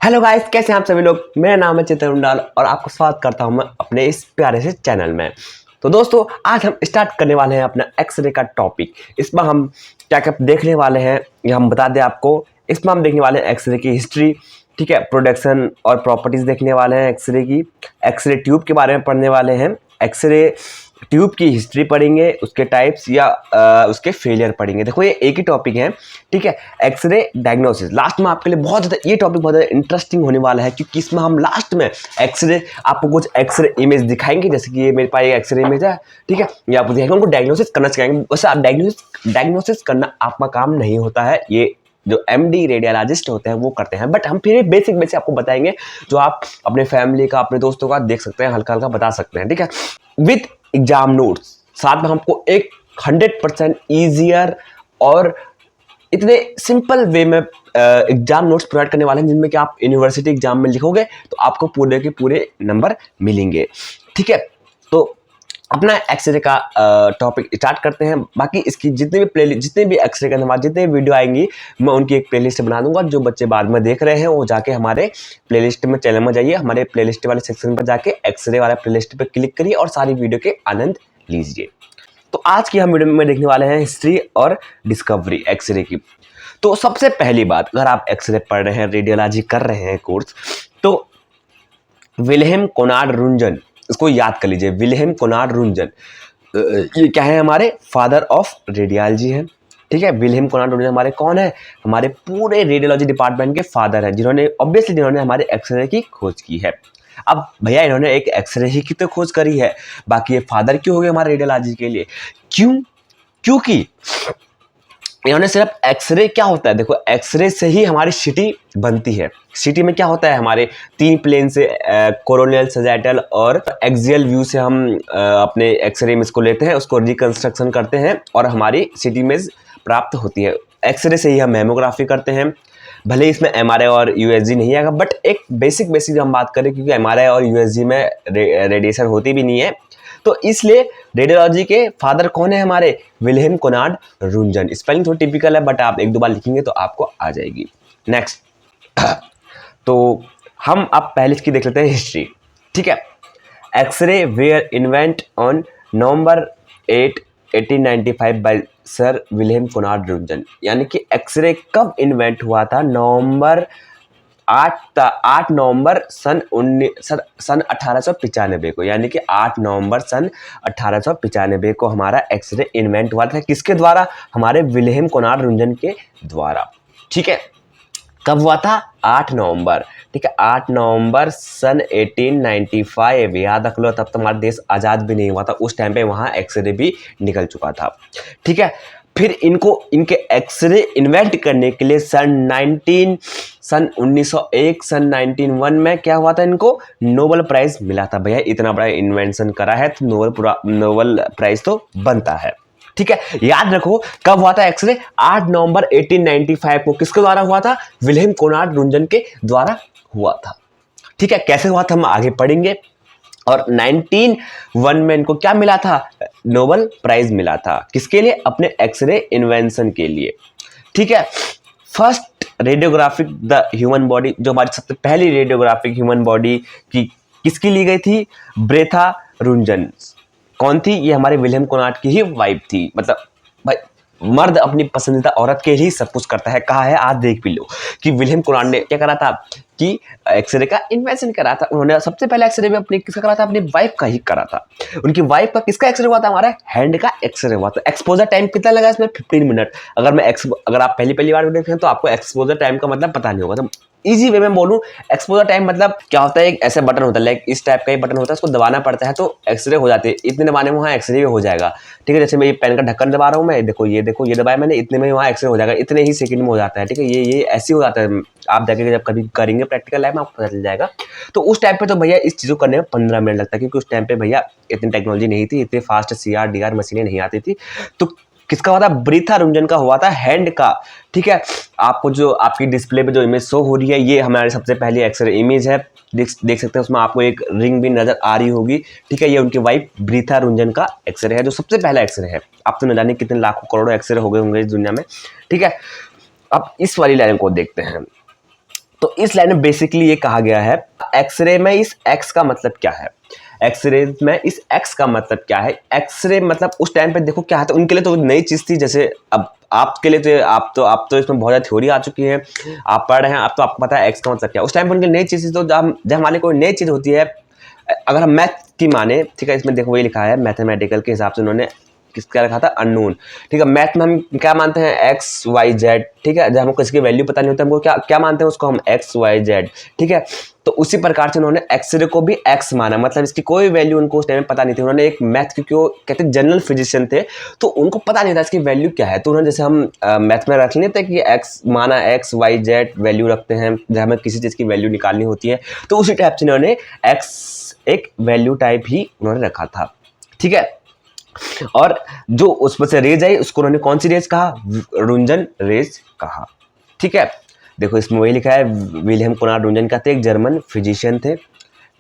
Hello guys, कैसे हैं आप सभी लोग। मेरा नाम है चित्र उंडाल और आपको स्वागत करता हूं मैं अपने इस प्यारे से चैनल में। तो दोस्तों, आज हम स्टार्ट करने वाले हैं अपना एक्सरे का टॉपिक। इसमें हम क्या क्या देखने वाले हैं ये हम बता दें आपको। इसमें हम देखने वाले हैं एक्सरे की हिस्ट्री, ठीक है, प्रोडक्शन और प्रॉपर्टीज देखने वाले हैं एक्सरे की। एक्सरे ट्यूब के बारे में पढ़ने वाले हैं। एक्सरे ट्यूब की हिस्ट्री पढ़ेंगे, उसके टाइप्स या उसके फेलियर पढ़ेंगे। देखो, ये एक ही टॉपिक है, ठीक है। एक्सरे डायग्नोसिस लास्ट में आपके लिए बहुत ज़्यादा, ये टॉपिक बहुत ज़्यादा इंटरेस्टिंग होने वाला है, क्योंकि इसमें हम लास्ट में एक्सरे आपको कुछ एक्सरे इमेज दिखाएंगे। जैसे कि ये मेरे पास एक एक्सरे इमेज है, ठीक है, ये आपको दिखाएंगे, उनको डायग्नोसिस करना सिखाएंगे। वैसे आप डायग्नोसिस करना आपका काम नहीं होता है, ये जो एमडी रेडियोलॉजिस्ट होते हैं वो करते हैं। बट हम फिर बेसिक आपको बताएंगे, जो आप अपने फैमिली का, अपने दोस्तों का देख सकते हैं, हल्का हल्का बता सकते हैं, ठीक है, विथ एग्जाम नोट्स। साथ में हमको एक 100% ईजियर और इतने सिंपल वे में एग्जाम नोट्स प्रोवाइड करने वाले हैं, जिनमें कि आप यूनिवर्सिटी एग्जाम में लिखोगे तो आपको पूरे के पूरे नंबर मिलेंगे, ठीक है। तो अपना एक्सरे का टॉपिक स्टार्ट करते हैं। बाकी इसकी जितने भी एक्सरे के हमारे जितने भी वीडियो आएंगी, मैं उनकी एक प्लेलिस्ट बना दूंगा। जो बच्चे बाद में देख रहे हैं वो जाके हमारे प्लेलिस्ट में, चैनल में जाइए, हमारे प्लेलिस्ट वाले सेक्शन पर जाके एक्सरे वाला प्लेलिस्ट पर क्लिक करिए और सारी वीडियो के आनंद लीजिए। तो आज की हम वीडियो में देखने वाले हैं हिस्ट्री और डिस्कवरी एक्सरे की। तो सबसे पहली बात, अगर आप एक्सरे पढ़ रहे हैं, रेडियोलॉजी कर रहे हैं कोर्स, तो विल्हेम कोनार्ड रुंजन, इसको याद कर लीजिए। विल्हेम कोनार्ड रुंजन ये क्या है, हमारे फादर ऑफ रेडियोलॉजी है, ठीक है। विल्हेम कोनार्ड रुंजन हमारे कौन है, हमारे पूरे रेडियोलॉजी डिपार्टमेंट के फादर हैं, जिन्होंने हमारे एक्सरे की खोज की है। अब भैया, इन्होंने एक एक्सरे ही की तो खोज करी है, बाकी ये फादर क्यों हो गए हमारे रेडियोलॉजी के लिए? क्योंकि इन्होंने सिर्फ एक्सरे, क्या होता है देखो, एक्सरे से ही हमारी सिटी बनती है। सिटी में क्या होता है, हमारे 3 प्लेन से, कोरोनियल, सैजिटल और एक्सियल व्यू से हम अपने एक्सरे इमेज को लेते हैं, उसको रिकंस्ट्रक्शन करते हैं और हमारी सिटी इमेज प्राप्त होती है। एक्सरे से ही हम मेमोग्राफी करते हैं। भले इसमें एमआरआई और यूएसजी नहीं आएगा, बट एक बेसिक हम बात करें, क्योंकि एमआरआई और यूएसजी में रेडिएशन होती भी नहीं है, तो इसलिए रेडियोलॉजी के फादर कौन है हमारे? Wilhelm Conrad Roentgen. स्पेलिंग थोड़ी टिपिकल है, बट आप 1-2 बार लिखेंगे तो आपको आ जाएगी। नेक्स्ट तो हम अब पहले इसकी देख लेते हैं हिस्ट्री, ठीक है। X ray were invent on November 8, 1895 by sir Wilhelm Conrad Roentgen. यानी कि एक्सरे कब इन्वेंट हुआ था? नवंबर 8 नवंबर सन 1895 को, यानी कि 8 नवंबर सन 1895 को हमारा एक्सरे इन्वेंट हुआ था। किसके द्वारा? हमारे विल्हेम कोनार्ड रुंजन के द्वारा, ठीक है। कब हुआ था? 8 नवंबर, ठीक है, 8 नवंबर सन 1895। याद रख लो, तब तो हमारा देश आज़ाद भी नहीं हुआ था, उस टाइम पे वहाँ एक्सरे भी निकल चुका था, ठीक है। फिर इनके एक्सरे इन्वेंट करने के लिए सन 1901, सन 1901 में क्या हुआ था, इनको नोबेल प्राइज मिला था। भैया, इतना बड़ा इन्वेंशन करा है तो नोबेल प्राइज तो बनता है, ठीक है। याद रखो, कब हुआ था एक्सरे? 8 नवंबर 1895 को। किसके द्वारा हुआ था? विल्हेम कोनार्ड रुंजन के द्वारा हुआ था, ठीक है। कैसे हुआ था हम आगे पढ़ेंगे। और 1901 में इनको क्या मिला था? नोबेल प्राइज मिला था। किसके लिए? अपने एक्सरे इन्वेंशन के लिए, ठीक है। First radiographic the human body, जो हमारी सबसे पहली रेडियोग्राफिक ह्यूमन बॉडी की किसकी ली गई थी? ब्रेथा रुंजन। कौन थी ये? हमारे विल्हेम कोनार्ड की ही वाइफ थी। मतलब भाई, मर्द अपनी पसंदीदा औरत के लिए सब कुछ करता है। कहा है, आज देख भी लो कि विल्हेम कोनार्ड ने क्या करा था कि एक्सरे का इन्वेंशन करा था। उन्होंने सबसे पहले एक्सरे में अपनी किसका करा था? अपनी वाइफ का ही करा था। उनकी वाइफ का किसका एक्सरे हुआ था? हमारा हैंड का एक्सरे हुआ था। एक्सपोजर टाइम कितना लगा इसमें? 15 मिनट। अगर आप पहली बार देखें तो आपको एक्सपोजर टाइम का मतलब पता नहीं होगा। तो इजी वे में बोलूं, एक्सपोजर टाइम मतलब क्या होता है, एक ऐसा बटन होता है, लाइक इस टाइप का ही बटन होता है, उसको दबाना पड़ता है तो एक्सरे हो जाते हैं। इतने दबाने में वहाँ एक्सरे भी हो जाएगा, ठीक है। जैसे मैं ये पेन का ढक्कन दबा रहा हूँ, मैं देखो ये दबाया मैंने, इतने में वहाँ एक्सरे हो जाएगा, इतने ही सेकंड में हो जाता है, ठीक है। ये ऐसे हो जाता है। आप जाके जब कभी करेंगे प्रैक्टिकल लाइफ में आपको पता चल जाएगा। तो उस टाइम पे तो भैया इस चीज़ को करने में 15 मिनट लगता है, क्योंकि उस टाइम पे भैया इतनी टेक्नोलॉजी नहीं थी, इतनी फास्ट CR DR मशीनें नहीं आती थी। तो किसका हुआ था? ब्रीथा रुंजन का हुआ था, हैंड का, ठीक है। आपको जो आपकी डिस्प्ले पे जो इमेज शो हो रही है, ये हमारी सबसे पहली एक्सरे इमेज है। देख सकते हैं, उसमें आपको एक रिंग भी नजर आ रही होगी, ठीक है। ये उनकी वाइफ ब्रीथा रुंजन का एक्सरे है, जो सबसे पहला एक्सरे है। आप तो न जाने कितने लाखों करोड़ों एक्सरे हो गए होंगे इस दुनिया में, ठीक है। अब इस वाली लाइन को देखते हैं। तो इस लाइन में बेसिकली ये कहा गया है एक्सरे में इस एक्स का मतलब क्या है, एक्सरे में इस एक्स का मतलब क्या है। एक्सरे मतलब उस टाइम पे देखो क्या था, उनके लिए तो नई चीज़ थी, जैसे अब आपके लिए तो आप तो इसमें बहुत ज़्यादा थ्योरी आ चुकी है, आप पढ़ रहे हैं, आप तो आपको पता है एक्स का मतलब क्या है। उस टाइम पर उनकी नई चीज़ थी, तो जब हमारे कोई नई चीज़ होती है, अगर हम मैथ की माने, ठीक है, इसमें देखो वही लिखा है मैथमेटिकल के हिसाब से उन्होंने किसका रखा था, अननोन, ठीक है। मैथ में हम क्या मानते हैं, एक्स वाई जेड, ठीक है, जब हमको किसी की वैल्यू पता नहीं होता हमको क्या क्या मानते हैं, उसको हम एक्स वाई जेड, ठीक है। तो उसी प्रकार से उन्होंने एक्सरे को भी एक्स माना, मतलब इसकी कोई वैल्यू उनको उस टाइम में पता नहीं थी। उन्होंने एक मैथ की, क्यों कहते हैं जनरल फिजिशियन थे, तो उनको पता नहीं था इसकी वैल्यू क्या है। तो उन्होंने जैसे हम मैथ में रख लेते हैं कि एक्स माना एक्स वाई जेड वैल्यू रखते हैं जब हमें किसी चीज़ की वैल्यू निकालनी होती है, तो उसी टाइप से उन्होंने एक्स एक वैल्यू टाइप ही उन्होंने रखा था, ठीक है। और जो उसमें से रेज आई उसको उन्होंने कौन सी रेज कहा, रुंजन रेज कहा, ठीक है। देखो इसमें वही लिखा है, विलियम कोनार्ड रुंजन का थे, एक जर्मन फिजिशियन थे,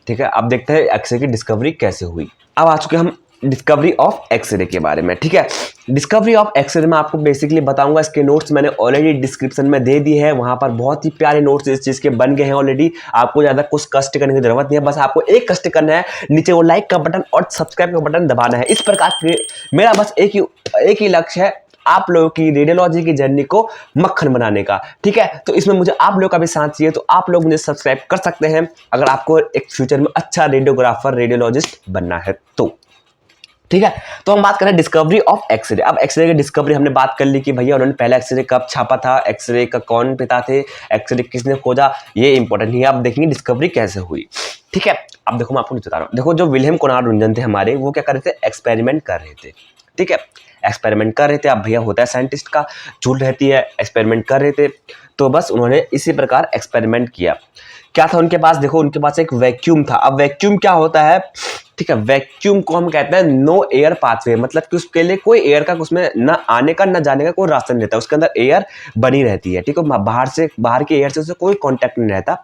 ठीक है। अब देखते हैं एक्सरे की डिस्कवरी कैसे हुई। अब आ चुके हम डिस्कवरी ऑफ एक्सरे के बारे में, ठीक है। डिस्कवरी ऑफ एक्सरे में आपको बेसिकली बताऊंगा, इसके नोट्स मैंने ऑलरेडी डिस्क्रिप्शन में दे दी है, वहां पर बहुत ही प्यारे नोट्स इस चीज़ के बन गए हैं ऑलरेडी। आपको ज़्यादा कुछ कष्ट करने की जरूरत नहीं है, बस आपको एक कष्ट करना है, नीचे वो लाइक का बटन और सब्सक्राइब का बटन दबाना है। इस प्रकार के मेरा बस एक ही लक्ष्य है, आप लोगों की रेडियोलॉजी की जर्नी को मक्खन बनाने का, ठीक है। तो इसमें मुझे आप लोगों का भी साथ चाहिए, तो आप लोग मुझे सब्सक्राइब कर सकते हैं अगर आपको एक फ्यूचर में अच्छा रेडियोग्राफर रेडियोलॉजिस्ट बनना है तो, ठीक है। तो हम बात करें डिस्कवरी ऑफ एक्सरे। अब एक्सरे की डिस्कवरी हमने बात कर ली कि भैया उन्होंने पहला एक्सरे कब छापा था, एक्सरे का कौन पिता थे, एक्सरे किसने खोजा, ये इंपॉर्टेंट नहीं है। आप देखेंगे डिस्कवरी कैसे हुई, ठीक है। अब देखो मैं आपको बता रहा हूँ, देखो जो विलियम कोनार्ड रुंजन थे हमारे, वो क्या कर रहे थे, एक्सपेरिमेंट कर रहे थे, ठीक है। एक्सपेरिमेंट कर रहे थे, अब भैया होता है साइंटिस्ट का झूठ रहती है, एक्सपेरिमेंट कर रहे थे, तो बस उन्होंने इसी प्रकार एक्सपेरिमेंट किया। क्या था उनके पास, देखो उनके पास एक वैक्यूम था। अब वैक्यूम क्या होता है, ठीक है, वैक्यूम को हम कहते हैं नो एयर पाथवे, मतलब कि उसके लिए कोई एयर का उसमें न आने का न जाने का कोई रास्ता नहीं रहता, उसके अंदर एयर बनी रहती है, ठीक है। बाहर के एयर से उससे कोई कांटेक्ट नहीं रहता,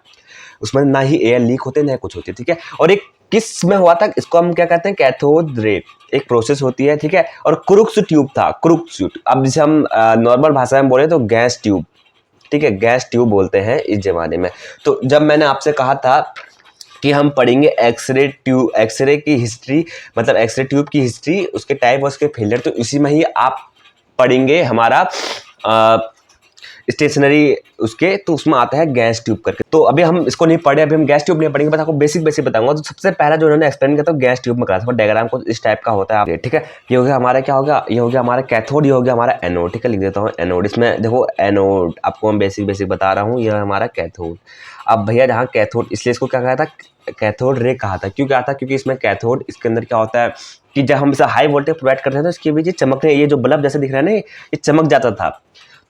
उसमें ना ही एयर लीक होते ना कुछ होती है, ठीक है। और एक किस में हुआ था, इसको हम क्या कहते हैं, कैथोड रे एक प्रोसेस होती है, ठीक है। और क्रुक्स ट्यूब था, क्रुक्स ट्यूब, अब जैसे हम नॉर्मल भाषा में बोले तो गैस ट्यूब, ठीक है, गैस ट्यूब बोलते हैं इस जमाने में। तो जब मैंने आपसे कहा था कि हम पढ़ेंगे एक्सरे ट्यूब, एक्सरे की हिस्ट्री, मतलब एक्सरे ट्यूब की हिस्ट्री, उसके टाइप और उसके फेलियर, तो इसी में ही आप पढ़ेंगे हमारा स्टेशनरी उसके, तो उसमें आता है गैस ट्यूब करके। तो अभी हम इसको नहीं पढ़े, अभी हम गैस ट्यूब नहीं पढ़ेंगे, बस आपको बेसिक बताऊंगा। तो सबसे पहला जो उन्होंने एक्सप्लेन किया था गैस ट्यूब में करा था, डायग्राम को इस टाइप का होता है, ठीक है। ये हो गया हमारा, क्या होगा, ये हो गया हमारा कैथोड, ये हो गया हमारा एनोड, ठीक है। लिख देता हूँ एनोड, इसमें देखो एनोड आपको हम बेसिक बता रहा हूँ, यह हमारा कैथोड। अब भैया जहाँ कैथोड, इसलिए इसको क्या कहा था, कैथोड रे कहा था। क्यों कहा था, क्योंकि इसमें कैथोड, इसके अंदर क्या होता है कि जब हम इसे हाई वोल्टेज प्रोवाइड करते हैं तो इसके बीच चमकने, ये जो बल्ब जैसे दिख रहा है ना, ये चमक जाता था।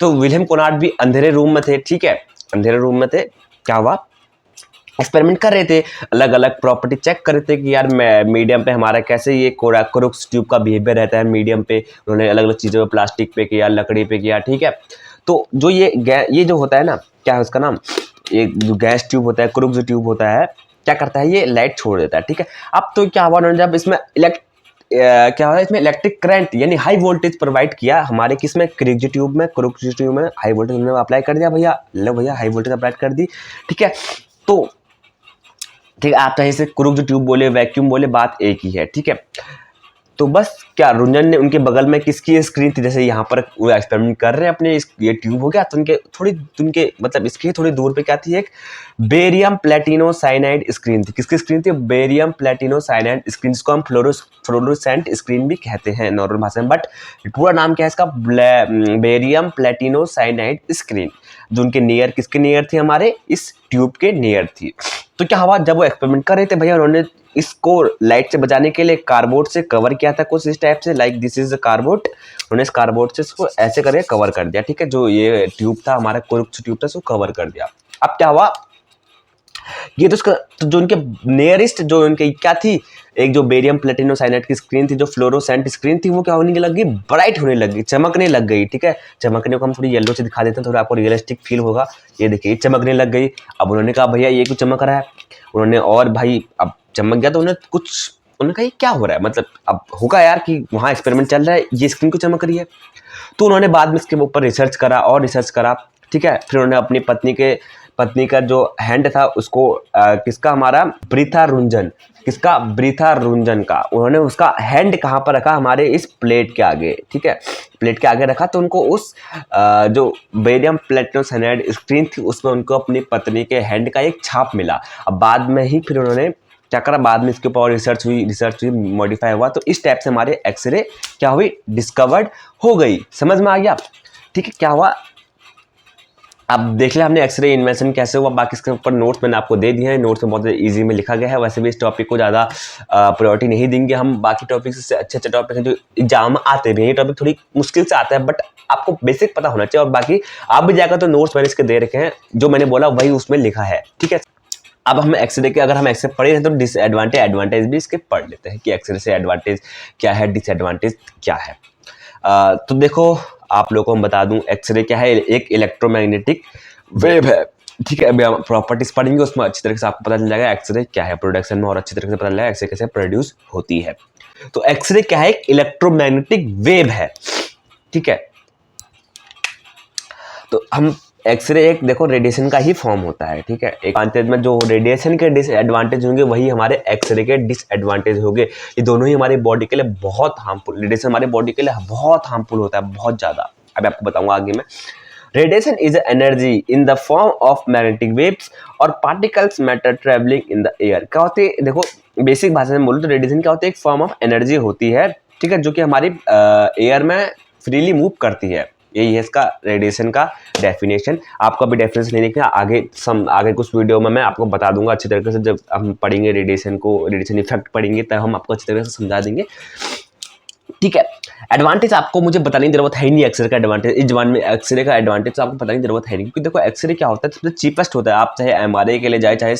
तो विलियम कोनार्ड भी अंधेरे रूम में थे, ठीक है, अंधेरे रूम में थे, क्या हुआ, एक्सपेरिमेंट कर रहे थे, अलग अलग प्रॉपर्टी चेक कर रहे थे कि यार मीडियम पे हमारा कैसे ये क्रुक्स ट्यूब का बिहेवियर रहता है मीडियम पे। उन्होंने अलग अलग चीज़ों पे, प्लास्टिक पे किया, लकड़ी पे किया, ठीक है। तो जो ये जो होता है ना, क्या है उसका नाम, ये जो गैस ट्यूब होता है, क्रुक्स ट्यूब होता है, क्या करता है, ये लाइट छोड़ देता है, ठीक है। अब तो क्या हुआ, उन्होंने जब इसमें क्या है, इसमें इलेक्ट्रिक करंट यानी हाई वोल्टेज प्रोवाइड किया हमारे किसमें, क्रुक्स ट्यूब में हाई वोल्टेज उन्होंने अप्लाई कर दिया, भैया लो भैया हाई वोल्टेज अप्लाई कर दी, ठीक है। तो ठीक है, आप चाहे इसे क्रुक्स ट्यूब बोले, वैक्यूम बोले, बात एक ही है, ठीक है। तो बस क्या रुंजन ने उनके बगल में किसकी स्क्रीन थी, जैसे यहाँ पर वो एक्सपेरिमेंट कर रहे हैं अपने, ये ट्यूब हो गया, तो उनके मतलब इसके थोड़ी दूर पे क्या थी, एक बेरियम प्लेटिनो साइनाइड स्क्रीन थी। किसकी स्क्रीन थी, बेरियम प्लेटिनो साइनाइड स्क्रीन, जिसको हम फ्लोरोसेंट स्क्रीन भी कहते हैं नॉर्मल भाषा में, बट पूरा नाम क्या है इसका, बेरियम प्लेटिनो साइनाइड स्क्रीन, जो उनके नियर, किसके नियर थी, हमारे इस ट्यूब के नियर थी। तो क्या हुआ, जब वो एक्सपेरिमेंट कर रहे थे भैया, उन्होंने इसको लाइट से बचाने के लिए कार्डबोर्ड से कवर किया था, कुछ इस टाइप से, लाइक दिस इज कार्डबोर्ड। उन्होंने इस कार्डबोर्ड से इसको ऐसे करके कवर कर दिया, ठीक है। जो ये ट्यूब था हमारा, क्रुक्स ट्यूब था, उसको कवर कर दिया। अब क्या हुआ, ये तो उसका, तो जो उनके नियरेस्ट, जो उनके क्या थी, एक जो बेरियम प्लेटिनो साइनाइड की स्क्रीन थी, जो फ्लोरोसेंट स्क्रीन थी, वो क्या होने लग गई, ब्राइट होने लग गई, चमकने लग गई, ठीक है। चमकने को हम थोड़ी येलो से दिखा देते हैं, थोड़ा आपको रियलिस्टिक फील होगा। ये देखिए चमकने लग गई। अब उन्होंने कहा भैया ये क्यों चमक रहा है, उन्होंने, और भाई अब चमक गया तो उन्होंने कहा ये क्या हो रहा है, मतलब अब होगा यार कि वहाँ एक्सपेरिमेंट चल रहा है, ये स्क्रीन क्यों चमक रही है। तो उन्होंने बाद में इसके ऊपर रिसर्च करा और रिसर्च करा, ठीक है। फिर उन्होंने अपनी पत्नी का जो हैंड था उसको किसका, हमारा ब्रीथा रुंजन का उन्होंने उसका हैंड कहाँ पर रखा, हमारे इस प्लेट के आगे, ठीक है, प्लेट के आगे रखा। तो उनको उस जो बेरियम प्लेटिनम साइनाइड स्क्रीन थी उसमें उनको अपनी पत्नी के हैंड का एक छाप मिला। अब बाद में ही फिर उन्होंने क्या करा, बाद में इसके ऊपर रिसर्च हुई, मॉडिफाई हुआ, तो इस टाइप से हमारे एक्सरे क्या हुई, डिस्कवर्ड हो गई। समझ में आ गया, ठीक है। क्या हुआ, अब देख लिया हमने एक्सरे इन्वेंशन कैसे हुआ। बाकी इसके ऊपर नोट्स मैंने आपको दे दिए हैं, नोट्स में बहुत इजी में लिखा गया है। वैसे भी इस टॉपिक को ज़्यादा प्रायोरिटी नहीं देंगे हम, बाकी टॉपिक से अच्छे टॉपिक हैं जो एग्जाम में आते भी हैं। ये टॉपिक थोड़ी मुश्किल से आता है बट आपको बेसिक पता होना चाहिए। और बाकी आप भी जाकर तो नोट्स मैंने इसके दे रखे हैं, जो मैंने बोला वही उसमें लिखा है, ठीक है। अब हम एक्सरे के, अगर हम एक्सरे पढ़े हैं तो डिसएडवांटेज एडवांटेज भी इसके पढ़ लेते हैं कि एक्सरे से एडवांटेज क्या है, डिसएडवांटेज क्या है। तो देखो आप लोगों को हम बता दूं, एक्सरे क्या है, एक इलेक्ट्रोमैग्नेटिक वेव है, ठीक है। अभी हम प्रॉपर्टीज पढ़ेंगे, उसमें अच्छी तरह से आपको पता चल जाएगा एक्सरे क्या है, प्रोडक्शन में और अच्छी तरह से पता चल जाएगा एक्सरे कैसे प्रोड्यूस होती है। तो एक्सरे क्या है, एक इलेक्ट्रोमैग्नेटिक वेव है, ठीक है। तो हम एक्सरे एक देखो रेडिएशन का ही फॉर्म होता है, ठीक है। एक एडवांटेज में जो रेडिएशन के डिसएडवांटेज होंगे वही हमारे एक्सरे के डिसएडवांटेज होंगे। ये दोनों ही हमारी बॉडी के लिए बहुत हार्मफुल, रेडिएशन हमारी बॉडी के लिए बहुत हार्मफुल होता है, बहुत ज़्यादा। अब आपको बताऊंगा आगे में। Radiation is energy in the form of magnetic waves और particles matter travelling in the air. क्या होती है, देखो बेसिक भाषा में बोलूँ तो रेडिएशन क्या होती है, एक फॉर्म ऑफ एनर्जी होती है, ठीक है, जो कि हमारी एयर में फ्रीली मूव करती है। यही है इसका रेडिएशन का डेफिनेशन। आपको अभी डेफिनेशन नहीं लिखना, आगे कुछ वीडियो में मैं आपको बता दूंगा अच्छी तरीके से। जब हम पढ़ेंगे रेडिएशन को, रेडिएशन इफेक्ट पढ़ेंगे, तब हम आपको अच्छी तरह से समझा देंगे, ठीक है। एडवांटेज आपको मुझे बताने की जरूरत है नहीं, एक्सरे का एडवांटेज, इस जवान में एक्सरे का एडवांटेज आपको बताने की जरूरत है नहीं, क्योंकि देखो एक्सरे क्या होता है, सबसे चीपेस्ट होता है। आप चाहे एमआरआई के लिए जाए, चाहे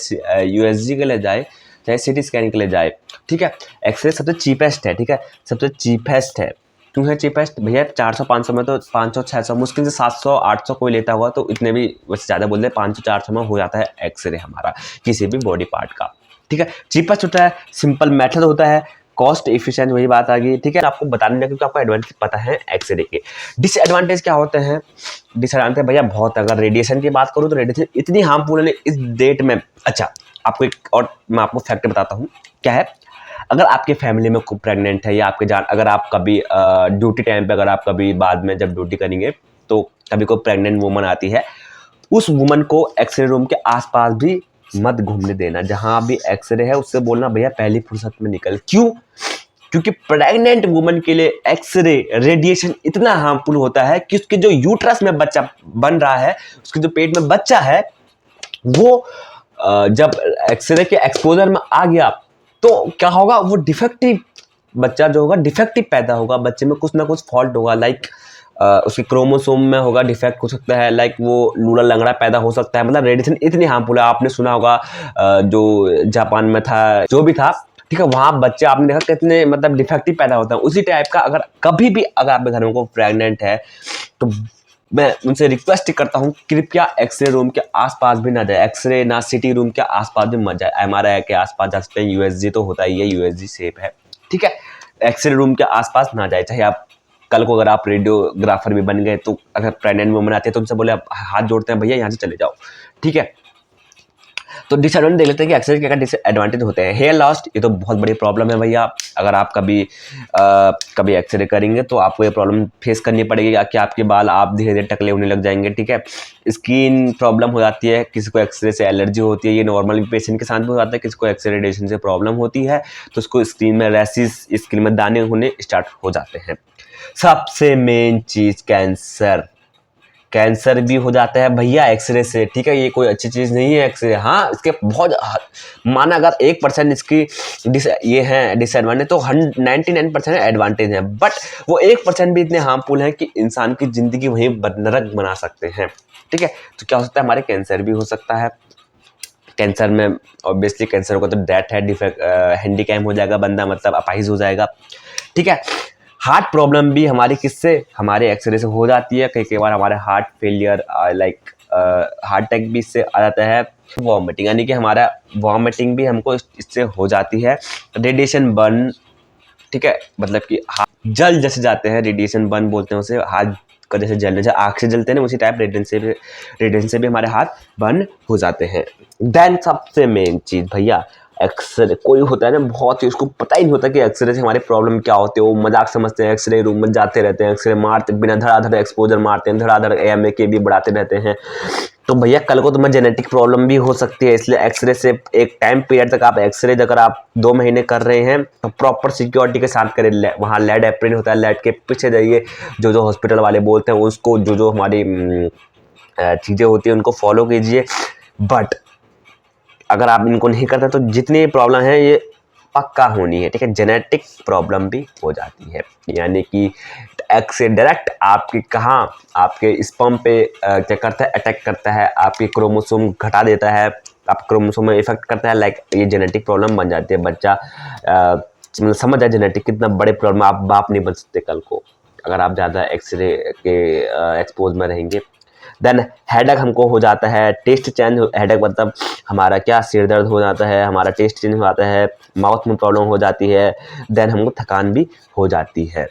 यूएसजी के लिए जाए, चाहे सीटी स्कैन के लिए जाए, ठीक है, एक्सरे सबसे चीपेस्ट है, ठीक है, सबसे चीपेस्ट है। क्यों है चीपेस्ट भैया, 400-500 में तो 500-600 मुश्किल से 700-800 कोई लेता हुआ, तो इतने भी वैसे ज़्यादा बोल रहे, 500-400 में हो जाता है एक्सरे हमारा किसी भी बॉडी पार्ट का, ठीक है। चीपेस्ट होता है, सिंपल मेथड होता है, कॉस्ट इफिशिएंट, वही बात आ गई, ठीक है। आपको बताने लगे क्योंकि आपको एडवांटेज पता है एक्सरे के। डिसएडवांटेज क्या होते हैं, डिसएडवांटेज भैया बहुत, अगर रेडिएशन की बात करूँ तो रेडिएशन इतनी हार्मफुल है इस डेट में। अच्छा आपको एक और मैं आपको फैक्ट बताता हूँ, क्या है, अगर आपके फैमिली में कोई प्रेग्नेंट है या आपके अगर आप कभी ड्यूटी टाइम पे, अगर आप कभी बाद में जब ड्यूटी करेंगे तो कभी कोई प्रेग्नेंट वुमन आती है, उस वुमन को एक्सरे रूम के आसपास भी मत घूमने देना। जहां भी एक्सरे है उससे बोलना भैया पहली फुर्सत में निकल। क्यों, क्योंकि प्रेग्नेंट वुमन के लिए एक्सरे रेडिएशन इतना हार्मफुल होता है कि उसके जो यूट्रस में बच्चा बन रहा है, उसके जो पेट में बच्चा है, वो जब एक्सरे के एक्सपोजर में आ गया तो क्या होगा, वो डिफेक्टिव बच्चा जो होगा, डिफेक्टिव पैदा होगा, बच्चे में कुछ ना कुछ फॉल्ट होगा, लाइक उसके क्रोमोसोम में होगा डिफेक्ट हो सकता है, लाइक वो लूला लंगड़ा पैदा हो सकता है। मतलब रेडिएशन इतनी हार्मफुल है, आपने सुना होगा जो जापान में था, जो भी था, ठीक है, वहाँ बच्चे आपने देखा कितने मतलब डिफेक्टिव पैदा होता है। उसी टाइप का अगर कभी भी अगर आपके घर में कोई प्रेग्नेंट है तो मैं उनसे रिक्वेस्ट करता हूँ कृपया एक्सरे रूम के आसपास भी ना जाए, एक्सरे ना सिटी रूम के आसपास भी मत जाए। एमआरआई के आसपास जा सकते हैं, यूएसजी तो होता ही है, यूएसजी सेफ है, ठीक है। एक्सरे रूम के आसपास ना जाए, चाहे आप कल को अगर आप रेडियोग्राफर भी बन गए तो अगर प्रेग्नेंट वुमन आती है तो उनसे बोले आप हाथ जोड़ते हैं भैया यहाँ से चले जाओ, ठीक है। तो डिसएडवांटेज देख लेते हैं कि एक्सरे के क्या डिसएडवांटेज होते हैं। हेयर लॉस, ये तो बहुत बड़ी प्रॉब्लम है भैया। अगर आप कभी एक्सरे करेंगे तो आपको ये प्रॉब्लम फेस करनी पड़ेगी कि आपके बाल आप धीरे धीरे टकले होने लग जाएंगे, ठीक है। स्किन प्रॉब्लम हो जाती है, किसी को एक्सरे से एलर्जी होती है, ये नॉर्मल पेशेंट के साथ भी हो जाता है। किसी को एक्सरे रेडिएशन से प्रॉब्लम होती है तो उसको स्किन में रैशेस, स्किन में दाने होने स्टार्ट हो जाते हैं। सबसे मेन चीज कैंसर भी हो जाता है भैया एक्सरे से, ठीक है। ये कोई अच्छी चीज़ नहीं है एक्सरे। हाँ इसके बहुत माना अगर 1% इसकी ये है डिसएडवांटेज तो 99% एडवांटेज है, बट वो 1% भी इतने हार्मफुल हैं कि इंसान की ज़िंदगी वहीं नरक बना सकते हैं, ठीक है। तो क्या हो सकता है, हमारे कैंसर भी हो सकता है। कैंसर में ऑब्वियसली कैंसर होगा तो डेथ है, हैंडीकैम हो जाएगा बंदा, मतलब अपाहिज हो जाएगा, ठीक है। हार्ट प्रॉब्लम भी हमारी किससे, हमारे एक्सरे से हो जाती है। कई बार हमारे heart failure, like heart attack भी इससे आ जाता है। वॉमिटिंग, यानी कि हमारा वॉमिटिंग भी हमको इससे हो जाती है। रेडिएशन बर्न, ठीक है, मतलब कि हाथ जल जैसे जाते हैं, रेडिएशन बर्न बोलते हैं उसे, हाथ का जैसे जलने, जैसे आग से जलते हैं ना, उसी टाइप रेडिएशन से भी हमारे हाथ बर्न हो जाते हैं। देन सबसे मेन चीज़ भैया, एक्सरे। कोई होता है ना बहुत ही, उसको पता ही नहीं होता कि एक्सरे से हमारे प्रॉब्लम क्या होती है, वो मजाक समझते हैं, एक्सरे रूम में जाते रहते हैं, एक्सरे मारते बिना धड़ाधड़ एक्सपोजर मारते हैं, धड़ाधड़ AMA के भी बढ़ाते रहते हैं। तो भैया कल को तुम्हें जेनेटिक प्रॉब्लम भी हो सकती है, इसलिए एक्सरे से एक टाइम पीरियड तक आप एक्सरे अगर आप 2 महीने कर रहे हैं तो प्रॉपर सिक्योरिटी के साथ करें। वहाँ लेड एप्रिन होता है, लेड के पीछे जाइए, जो हॉस्पिटल वाले बोलते हैं उसको, जो हमारी चीज़ें होती हैं उनको फॉलो कीजिए। बट अगर आप इनको नहीं करते तो जितनी प्रॉब्लम है ये पक्का होनी है, ठीक है। जेनेटिक प्रॉब्लम भी हो जाती है, यानी कि एग से डायरेक्ट आपकी कहाँ, आपके स्पर्म पे क्या करता है, अटैक करता है, आपकी क्रोमोसोम घटा देता है, आप क्रोमोसोम में इफेक्ट करता है, लाइक ये जेनेटिक प्रॉब्लम बन जाती है। बच्चा मतलब समझ जाए जेनेटिक कितना बड़े प्रॉब्लम, आप बाप नहीं बन सकते कल को अगर आप ज़्यादा एक्सरे के एक्सपोज में रहेंगे। देन हेडेक हमको हो जाता है, टेस्ट चेंज, हेडेक मतलब हमारा क्या, सिर दर्द हो जाता है, हमारा टेस्ट चेंज हो जाता है, माउथ में प्रॉब्लम हो जाती है, देन हमको थकान भी हो जाती है।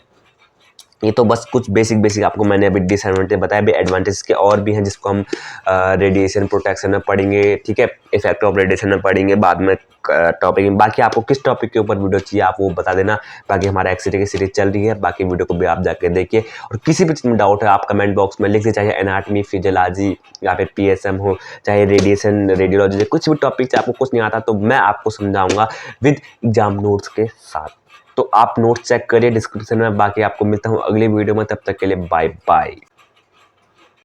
ये तो बस कुछ बेसिक आपको मैंने अभी डिसएडवांटेज बताया, भी एडवांटेज के और भी हैं जिसको हम रेडिएशन प्रोटेक्शन में पढ़ेंगे, ठीक है, इफेक्ट ऑफ रेडिएशन में पढ़ेंगे बाद में टॉपिक में। बाकी आपको किस टॉपिक के ऊपर वीडियो चाहिए आप वो बता देना। बाकी हमारा एक्सरे की सीरीज चल रही है, बाकी वीडियो को भी आप जाके देखिए, और किसी भी चीज़ में डाउट है आप कमेंट बॉक्स में लिख दीजिए, चाहे एनाटमी, फिजियोलॉजी या फिर PSM हो, चाहे रेडिएशन, रेडियोलॉजी, कुछ भी टॉपिक से आपको कुछ नहीं आता तो मैं आपको समझाऊंगा विद एग्जाम नोट्स के साथ। तो आप नोट्स चेक करिए डिस्क्रिप्शन में। बाकी आपको मिलता हूँ अगली वीडियो में, तब तक के लिए बाय बाय।